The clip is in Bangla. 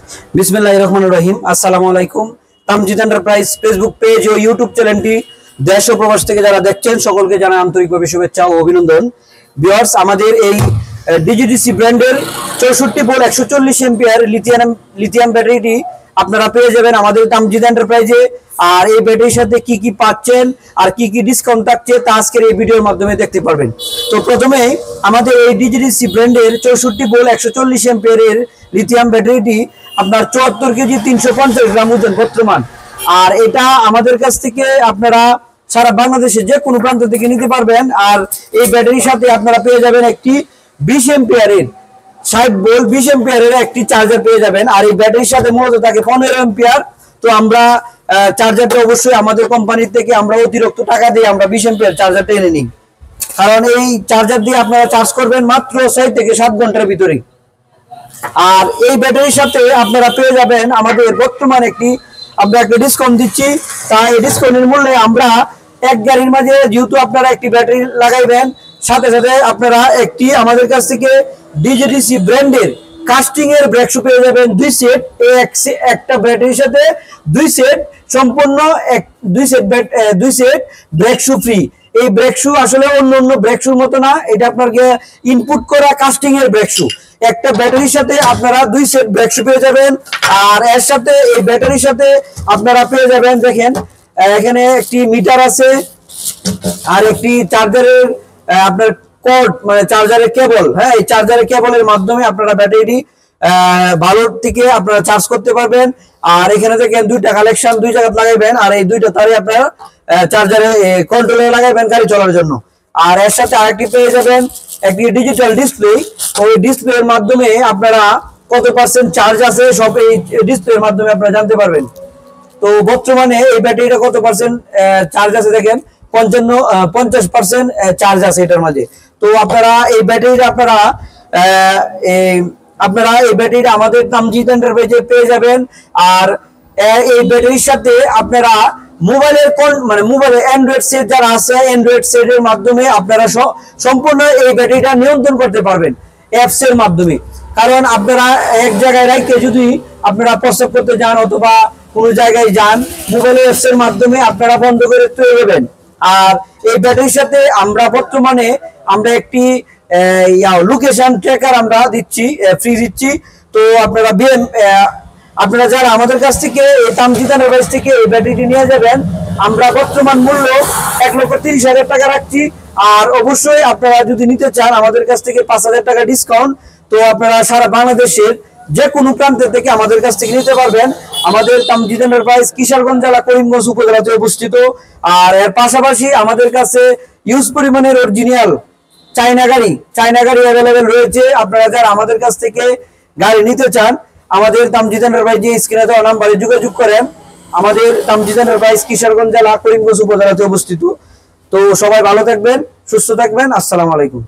বিসমিল্লাহির রহমানির রহিম। আসসালামু আলাইকুম। তামজিদ এন্টারপ্রাইজ ফেসবুক পেজ ও ইউটিউব চ্যানেলটি দেশ ও প্রবাস থেকে যারা দেখছেন সকলকে জানাই আন্তরিকভাবে শুভেচ্ছা ও অভিনন্দন। ভিউয়ার্স, আমাদের এই ডিজিডিসি ব্র্যান্ডের 64 ভোল্ট 140 এম্পিয়ার লিথিয়াম ব্যাটারিটি আপনারা পেয়ে যাবেন আমাদের তামজিদ এন্টারপ্রাইজে। আর এই ব্যাটারির সাথে কি কি পাচ্ছেন আর কি কি ডিসকাউন্ট থাকছে তা আজকের এই ভিডিওর মাধ্যমে দেখতে পারবেন। তো প্রথমে আমাদের এই ডিজিডিসি ব্র্যান্ডের 64 ভোল্ট 140 এম্পিয়ারের লিথিয়াম ব্যাটারিটি আপনার 74 কেজি 350 গ্রাম ওজন বর্তমান। আর এটা আমাদের কাছ থেকে আপনারা সারা বাংলাদেশে যে কোনো প্রান্ত থেকে নিতে পারবেন। আর এই ব্যাটারির সাথে আপনারা পেয়ে যাবেন একটি 20 এম্পিয়ারের 60 ভোল্ট 20 এম্পিয়ারের একটি চার্জার পেয়ে যাবেন। আর এই ব্যাটারির সাথে মূলত থাকে 15 এম্পিয়ার। তো আমরা চার্জারটা অবশ্যই আমাদের কোম্পানি থেকে আমরা অতিরিক্ত টাকা দিয়ে আমরা 20 এম্পিয়ার চার্জারটা এনে নিই, কারণ এই চার্জার দিয়ে আপনারা চার্জ করবেন মাত্র 6 থেকে 7 ঘন্টার ভিতরে। আর এই ব্যাটারির সাথে আপনারা পেয়ে যাবেন আমাদের বর্তমানে আমরা একটা ডিসকাউন্ট দিচ্ছি। তাই এই ডিসকাউন্টের মূল্যে আমরা এক গাড়ির মাঝে যেহেতু আপনারা একটি ব্যাটারি লাগাইবেন, সাথে সাথে আপনারা একটি আমাদের কাছ থেকে ডিজিডিসি ব্র্যান্ডের কাস্টিং এর ব্রেক শু পেয়ে যাবেন 2 সেট। একটা ব্যাটারির সাথে 2 সেট সম্পূর্ণ 2 সেট ব্রেক শু ফ্রি। এই ব্রেক শু আসলে অন্য ব্রেক শুর মতো না, এটা আপনাকে ইনপুট করা কাস্টিং এর ব্রেক শু। একটা ব্যাটারির সাথে আপনারা 2 সেট ব্রেক শু পেয়ে যাবেন। আর এর সাথে এই ব্যাটারির সাথে আপনারা পেয়ে যাবেন, দেখেন এখানে একটি মিটার আছে আর একটি চার্জারের আপনার কর্ড মানে চার্জারের কেবল। হ্যাঁ, এই চার্জারের কেবলের মাধ্যমে আপনারা ব্যাটারিটি ভালো থেকে আপনারা চার্জ করতে পারবেন। আর এখানে দেখেন দুইটা কালেকশন, 2 জায়গা লাগাইবেন আর এই দুইটা তারে আপনারা চার্জারে কন্ট্রোলে লাগাইবেন গাড়ি চলার জন্য। আর এর সাথে আরেকটি পেয়ে যাবেন একটি ডিজিটাল ডিসপ্লে। ওই ডিসপ্লের মাধ্যমে আপনারা কত পার্সেন্ট চার্জ আছে সব এই ডিসপ্লের মাধ্যমে আপনারা জানতে পারবেন। তো বর্তমানে এই ব্যাটারিটা কত পার্সেন্ট চার্জ আছে দেখেন, 50% চার্জ আছে এটার মাঝে। তো আপনারা এই ব্যাটারিটা এই ব্যাটারিটা আমাদের তামজিদ এন্টারপ্রাইজে পেয়ে যাবেন। আর এই ব্যাটারির সাথে আপনারা মোবাইলের মোবাইলে অ্যান্ড্রয়েড সেট যারা আছে অ্যান্ড্রয়েড সেটের মাধ্যমে আপনারা সম্পূর্ণ এই ব্যাটারিটা নিয়ন্ত্রণ করতে পারবেন অ্যাপস এর মাধ্যমে। কারণ আপনারা এক জায়গায় রাখতে যদি আপনারা প্রস্রাব করতে যান অথবা কোনো জায়গায় যান, মোবাইল অ্যাপস এর মাধ্যমে আপনারা বন্ধ করে তুলে দেবেন। আর এই ব্যাটারির সাথে আমরা বর্তমানে একটি লোকেশন ট্র্যাকার আমরা দিচ্ছি, ফ্রি দিচ্ছি। তো আপনারা যারা আমাদের কাছ থেকে এই তামজিদ এন্টারপ্রাইজ থেকে এই ব্যাটারিটি নিয়ে যাবেন, আমরা বর্তমান মূল্য 1,30,000 টাকা রাখছি। আর অবশ্যই আপনারা যদি নিতে চান আমাদের কাছ থেকে 5,000 টাকা ডিসকাউন্ট। তো আপনারা সারা বাংলাদেশের যে কোনো প্রান্ত থেকে আমাদের কাছ থেকে নিতে পারবেন। আমাদের তামজিদ এন্টারপ্রাইজ কিশোরগঞ্জ জেলা করিমগঞ্জ উপজেলাতে অবস্থিত। আর এর পাশাপাশি আমাদের কাছে ইউজ পরিমাণের অরিজিনাল চায়না গাড়ি অ্যাভেলেবেল রয়েছে। আপনারা যারা আমাদের কাছ থেকে গাড়ি নিতে চান আমাদের তামজিদ এন্টারপ্রাইজ স্ক্রিনে দেওয়া নাম্বারে যোগাযোগ করেন। আমাদের তামজিদ এন্টারপ্রাইজ কিশোরগঞ্জ জেলা করিমগঞ্জ উপজেলাতে অবস্থিত। তো সবাই ভালো থাকবেন, সুস্থ থাকবেন। আসসালামু আলাইকুম।